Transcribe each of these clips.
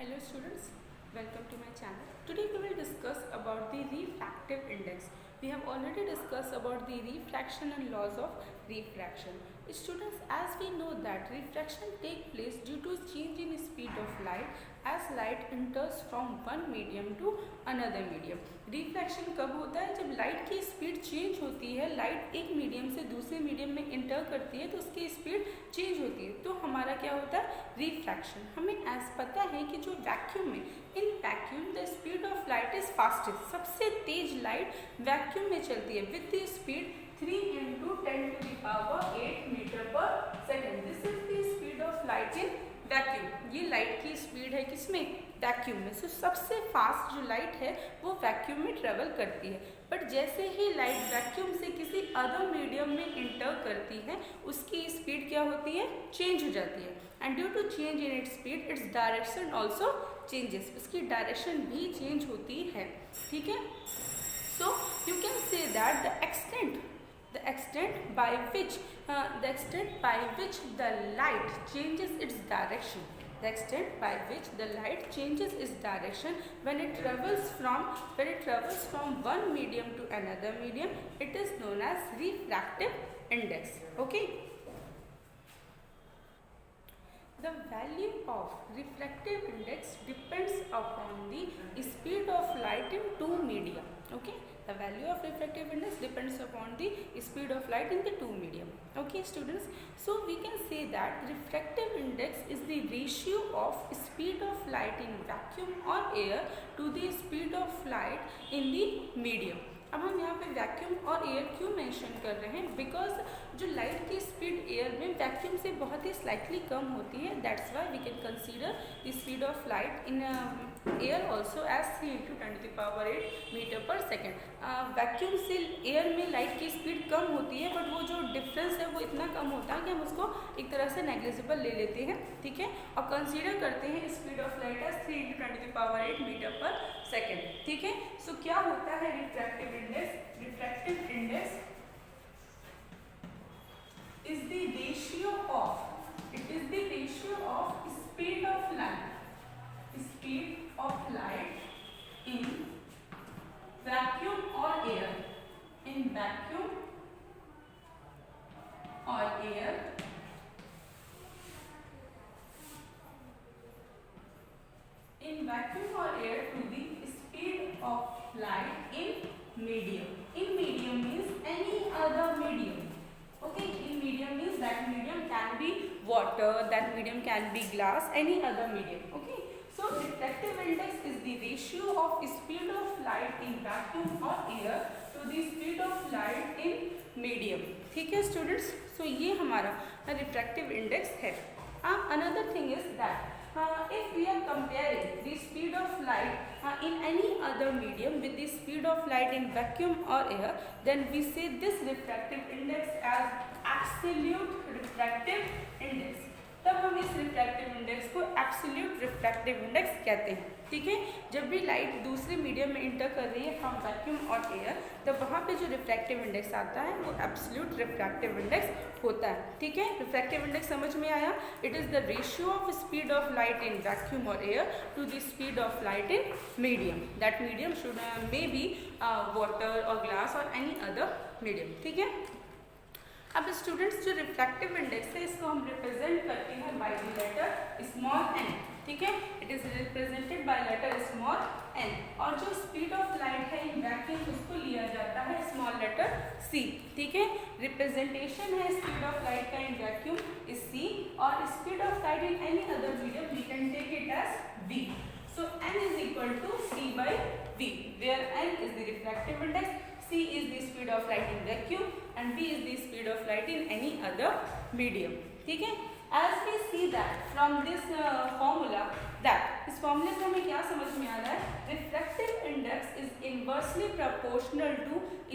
Hello students, welcome to my channel. Today we will discuss about the refractive index. We have already discussed about the refraction and laws of refraction. Students, as we know that refraction takes place due to change in speed of light as light enters from one medium to another medium. Refraction कब होता है? जब light की speed change होती है, light एक medium से दूसरे मीडियम में इंटर करती है तो उसकी स्पीड चेंज होती है, तो हमारा क्या होता है? रिफ्रैक्शन। हमें ऐसा पता है कि जो वैक्यूम में, in vacuum the speed of light is fastest, सबसे तेज लाइट वैक्यूम में चलती है with the speed 3 × 10⁸ metre per second. This is the speed of light in vacuum. ये लाइट की स्पीड है किसमें? वैक्यूम में। सो सबसे फास्ट जो लाइट है वो वैक्यूम में ट्रेवल करती है, बट जैसे ही लाइट वैक्यूम से किसी अदर मीडियम में इंटर करती है उसकी स्पीड क्या होती है? चेंज हो जाती है। And due to change in its speed its direction also changes, उसकी डायरेक्शन भी चेंज होती है। ठीक है, so you can say that the extent by which the light changes its direction, the extent by which the light changes its direction when it travels from one medium to another medium, it is known as refractive index. Okay, the value of refractive index depends upon the speed of light in two media. Okay, the value of refractive index depends upon the speed of light in the two medium. Okay students, so we can say that refractive index is the ratio of speed of light in vacuum or air to the speed of light in the medium. अब हम यहाँ पे vacuum और air क्यों mention कर रहे हैं? Because जो लाइट की स्पीड एयर में वैक्यूम से बहुत ही स्लाइटली कम होती है, that's why we can consider the speed of light in air also as 3 × 10⁸ metre per second. Vacuum से एयर में लाइट की स्पीड कम होती है, बट वो जो डिफरेंस है वो इतना कम होता है कि हम उसको एक तरह से नेग्लिजिबल ले लेते हैं। ठीक है, और कंसीडर करते हैं speed of light as 3 × 10⁸ metre per second. ठीक है, सो क्या होता है refractive index? Refractive index is the ratio of speed of light in vacuum or air, in vacuum or air to the speed of light in medium. In medium means any other medium. Okay, in medium means that medium can be water, that medium can be glass, any other medium. Okay, so refractive index is the ratio of speed of light in vacuum or air to the speed of light in medium. ठीक है students, so ये हमारा refractive index है. Another thing is that if we are comparing the speed of light in any other medium with the speed of light in vacuum or air, then we say this refractive index as absolute refractive index. तब हम इस refractive index को absolute refractive index कहते हैं। ठीक है, जब भी लाइट दूसरे मीडियम में इंटर कर रही है फ्रॉम वैक्यूम और एयर, तब वहाँ पे जो रिफ्रैक्टिव इंडेक्स आता है वो एब्सोल्यूट रिफ्रैक्टिव इंडेक्स होता है। ठीक है, रिफ्रैक्टिव इंडेक्स समझ में आया? It is the ratio of speed of light in vacuum और air to the speed of light in medium. That medium should may be water और ग्लास और एनी अदर मीडियम। ठीक है, अब स्टूडेंट्स जो रिफ्रैक्टिव इंडेक्स है इसको हम रिप्रेजेंट करते हैं by the letter small N. ठीक है, it is represented by letter small N, और जो स्पीड ऑफ लाइट है इन वैक्यूम उसको लिया जाता है स्मॉल लेटर सी। ठीक है, रिप्रेजेंटेशन है स्पीड ऑफ लाइट का इन वैक्यूम इज सी, और speed of light in any other medium we can take it as V. So n is equal to c/v, where n is the refractive index, c is the speed of light in vacuum and v is the speed of light in any other medium. ठीक है, as we see that from this formula, that इस फॉर्मूले से हमें क्या समझ में आ रहा है? Refractive index is inversely proportional to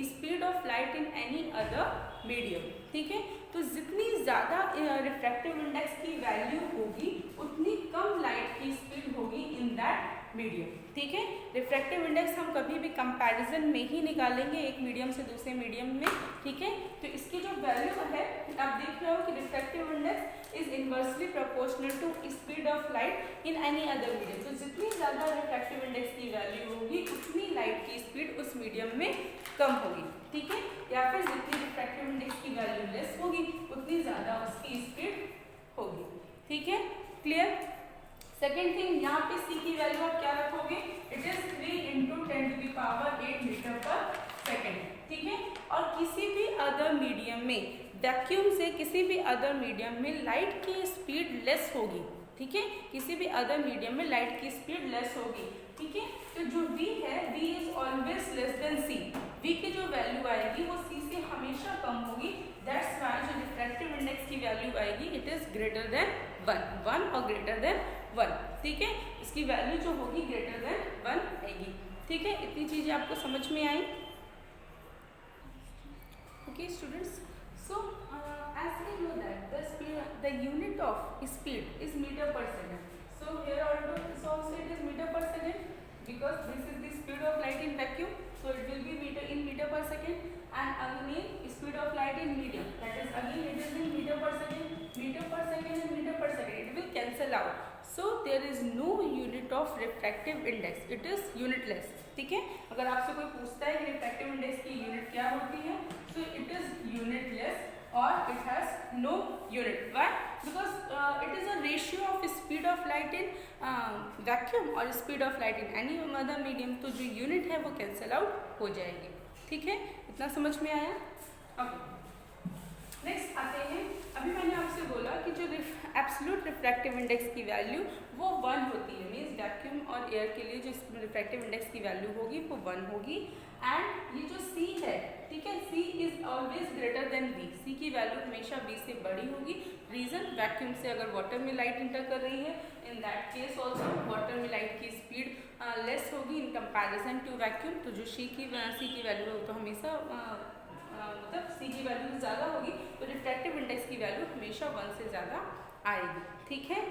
speed of light in any other medium. ठीक है, तो जितनी ज़्यादा रिफ्रैक्टिव इंडेक्स की वैल्यू होगी उतनी कम लाइट की स्पीड होगी इन दैट मीडियम। ठीक है, रिफ्रैक्टिव इंडेक्स हम कभी भी कंपैरिजन में ही निकालेंगे एक मीडियम से दूसरे मीडियम में। ठीक है, तो इसकी जो वैल्यू है आप देख रहे हो कि refractive index is inversely proportional to speed of light in any other medium. तो ज़्यादा रिफ्रैक्टिव इंडेक्स की वैल्यू होगी उतनी लाइट की स्पीड उस मीडियम में कम होगी, ठीक है, या फिर जितनी रिफ्रैक्टिव इंडेक्स की वैल्यू लेस होगी उतनी ज़्यादा उसकी स्पीड होगी, ठीक है, क्लियर। सेकेंड थिंग, यहाँ पे c की वैल्यू आप क्या रखोगे, it is 3 × 10⁸ metre per second, ठीक है। और किसी भी अदर मीडियम में, वैक्यूम से किसी भी अदर मीडियम में लाइट की स्पीड लेस होगी, ठीक है, किसी भी अदर मीडियम में लाइट की स्पीड लेस होगी, ठीक है। तो जो v है, v is always less than c, v की जो वैल्यू आएगी वो c से हमेशा कम होगी, दैट्स व्हाई जो रिफ्रैक्टिव इंडेक्स की वैल्यू आएगी इट इज ग्रेटर देन 1 और ग्रेटर देन 1, ठीक है, इसकी वैल्यू जो होगी ग्रेटर देन 1 आएगी, ठीक है। इतनी चीजें आपको समझ में आई, okay students. So as we know that the unit of speed is meter per second. So here also it is meter per second because this is the speed of light in vacuum. So it will be meter per second, and again speed of light in medium, that is again it is in meter per second and meter per second. It will cancel out. So there is no unit of refractive index. It is unitless. ठीक है, अगर आपसे कोई पूछता है कि refractive index की unit क्या होती है, so it is unitless or it has no unit. Why? Because it is a ratio of speed of light in vacuum or speed of light in any other medium. तो जो unit है वो cancel out हो जाएगी, ठीक है, इतना समझ में आया। ओके, नेक्स्ट आते हैं, अभी मैंने आपसे बोला कि जो एब्सोल्यूट रिफ्रैक्टिव इंडेक्स की वैल्यू वो 1 होती है, मीन्स वैक्यूम और एयर के लिए जो रिफ्रैक्टिव इंडेक्स की वैल्यू होगी वो 1 होगी, एंड ये जो c है, ठीक है, c is always greater than v, c की वैल्यू हमेशा v से बड़ी होगी। रीजन, वैक्यूम से अगर वाटर में लाइट इंटर कर रही है, इन दैट केस ऑल्सो वाटर में लाइट की स्पीड लेस होगी इन कंपैरिजन टू वैक्यूम, तो जो c की वैल्यू है वो तो हमेशा मतलब c की वैल्यू ज़्यादा होगी, तो रिफ्रैक्टिव इंडेक्स की वैल्यू हमेशा 1 से ज़्यादा आएगी, ठीक है,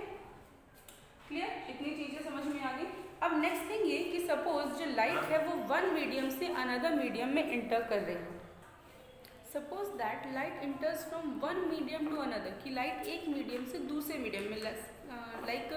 क्लियर, इतनी चीज़ें समझ में आ गई। अब नेक्स्ट थिंग ये कि सपोज जो लाइट है वो 1 मीडियम से अनदर मीडियम में इंटर कर रही है। Suppose that light enters from 1 medium to another, कि लाइट एक मीडियम से दूसरे मीडियम में, लाइक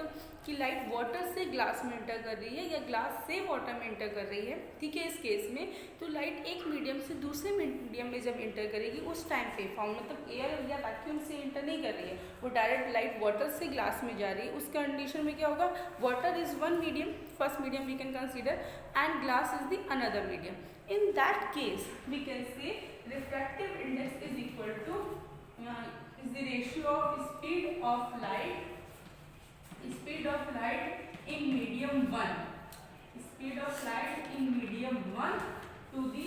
कि लाइट वाटर से ग्लास में इंटर कर रही है या ग्लास से वाटर में इंटर कर रही है, ठीक है, इस केस में तो लाइट एक मीडियम से दूसरे मीडियम में जब इंटर करेगी उस टाइम पे मतलब एयर या वैक्यूम से इंटर नहीं कर रही है, वो डायरेक्ट लाइट वाटर से ग्लास में जा रही है, उस कंडीशन में क्या होगा, water is 1 medium, first medium we can consider, and glass is the another medium. In that case we can say refractive index is equal to is the ratio of speed of light in medium 1, speed of light in medium 1 to the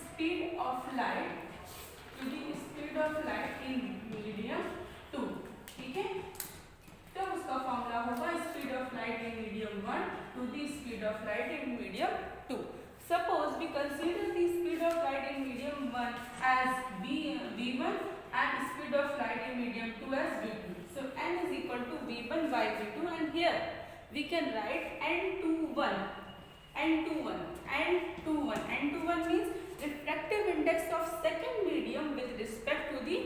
speed of light in medium 2, ठीक है, तो उसका formula होगा speed of light in medium 1 to the speed of light in medium 2. Suppose we consider the speed of light in medium 1 as v1 and speed of light in medium 2 as v2. So n is equal to v1 by v2, and here we can write n21 means refractive index of second medium with respect to the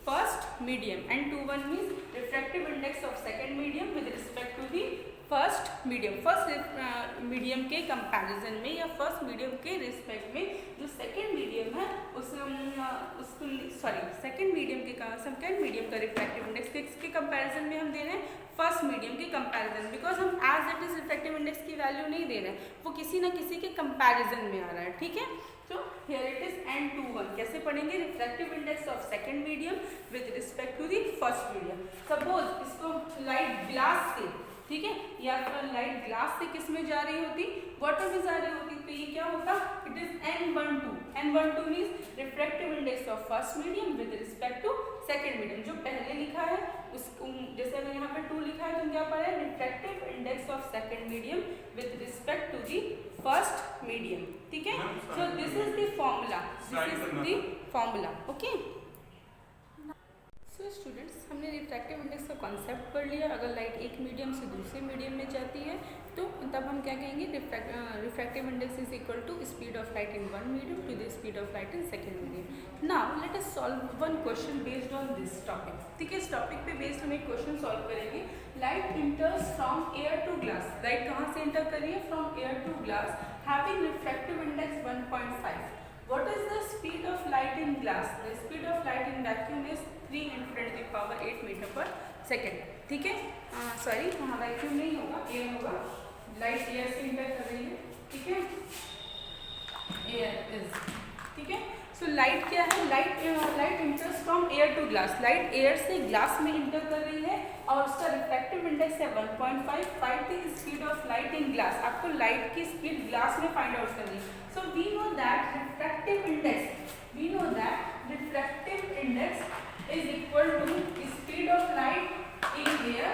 first medium. n21 means refractive index of second medium with respect to the first medium के comparison में या first medium के respect में जो second medium है second medium का refractive index किसके comparison में हम दे रहे हैं, फर्स्ट मीडियम के कंपैरिजन, बिकॉज हम as it is refractive index की वैल्यू नहीं दे रहे हैं, वो किसी ना किसी के कंपैरिजन में आ रहा है, ठीक है। तो हियर इट इज n21, कैसे पढ़ेंगे, refractive index of second medium with respect to the first medium. Suppose इसको लाइट ग्लास से, ठीक है, या फिर लाइट ग्लास से किस में जा रही होती, वाटर में जा रही होती, तो ये क्या होता, it is n12 means refractive index of first medium with respect to second medium. जो पहले लिखा है उसको जैसे अगर यहाँ पे 2 लिखा है तो क्या पढ़े, refractive index of second medium with respect to the first medium, ठीक है। So this is the formula, okay. So students, हमने रिफ्रैक्टिव इंडेक्स का कॉन्सेप्ट पढ़ लिया। अगर लाइट एक मीडियम से दूसरे मीडियम में जाती है तो तब हम क्या कहेंगे, refractive index is equal to speed of light in 1 medium to the speed of light in second medium. Now let us solve one question based on this topic, ठीक है, इस टॉपिक पे बेस्ड हम एक क्वेश्चन सॉल्व करेंगे। Light enters from air to glass, light कहाँ से enter कर रही है? From air to glass, having refractive index 1.5. What is the speed of light in glass? The speed of light in vacuum is 3 into 10 to the power 8 meter per second. ठीक है, sorry वहाँ vacuum नहीं होगा, air होगा, light air से enter कर रही है, ठीक है, एयर इज, ठीक है. सो लाइट क्या है? Light enters from air to glass, light air से ग्लास में इंटर कर रही है और उसका रिफ्रैक्टिव इंडेक्स है 1.5. Find the speed of light in glass, आपको लाइट की स्पीड ग्लास में फाइंड आउट करनी है. So we know that refractive index is equal to speed of light in air,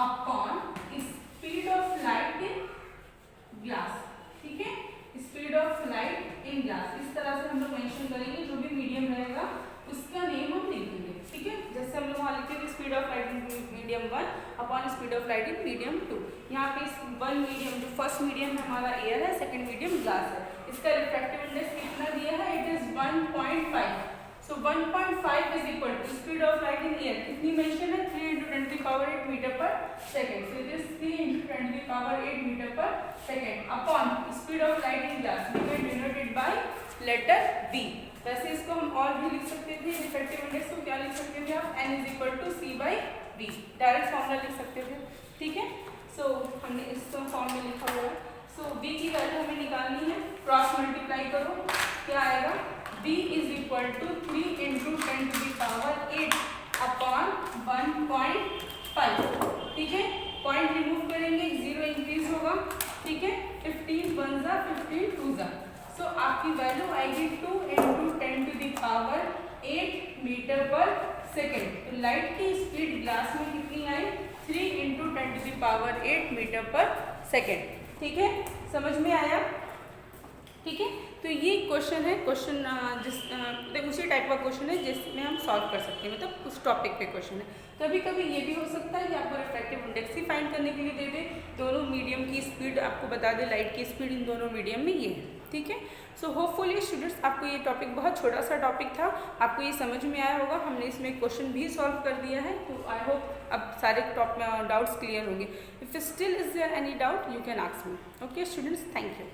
upon speed of light in glass. ठीक है, speed of light in glass, इस तरह से हम लोग मेंशन करेंगे. जो भी मीडियम रहेगा उसका नेम हम लिख देंगे. ठीक है, जैसे हम लोग वहाँ लिखते थे speed of light in medium 1 upon speed of light in medium 2. यहाँ पे वन मीडियम, जो फर्स्ट मीडियम हमारा एयर है, सेकंड मीडियम ग्लास है. इसका रिफ्रैक्टिव इंडेक्स कितना दिया है? It is 1.5. So 1.5 is equal to speed of light in air, कितनी मेंशन है? 3 into 10 to the power 8 meter per second. So it is 3 into 10 to the power 8 meter per second upon speed of light in glass, we can denote it by letter B. वैसे इसको हम और भी लिख सकते थे, refractive index को क्या लिख सकते थे आप? n is equal to c by b, direct formula लिख सकते थे. ठीक है, सो हमने इस फॉर्म में लिखा हुआ है. सो b की वैल्यू हमें निकालनी है, क्रॉस मल्टीप्लाई करो, क्या आएगा? b is equal to 3 into 10 to the power 8 upon 1.5. ठीक है, पॉइंट रिमूव करेंगे, 0 इंक्रीज होगा. ठीक है, 15 1 जा 15 2 जा. सो आपकी वैल्यू आएगी 2 into 10 to the power 8 metre per second. तो लाइट की स्पीड ग्लास में कितनी आई? 3 into 10 to the power 8 metre per second. ठीक है, समझ में आया? ठीक है, तो ये क्वेश्चन है, उसी टाइप का क्वेश्चन है जिसमें हम सॉल्व कर सकते हैं, मतलब उस टॉपिक पे क्वेश्चन है. कभी कभी ये भी हो सकता है कि आपको रिफ्रैक्टिव इंडेक्स ही फाइंड करने के लिए दे दे, दोनों मीडियम की स्पीड आपको बता दे, लाइट की स्पीड इन दोनों मीडियम में ये है. ठीक है, सो होपफुली स्टूडेंट्स आपको ये टॉपिक, बहुत छोटा सा टॉपिक था, आपको ये समझ में आया होगा. हमने इसमें क्वेश्चन भी सॉल्व कर दिया है, तो आई होप अब सारे डाउट्स क्लियर होंगे. If still is there any doubt you can ask me. Okay students, thank you.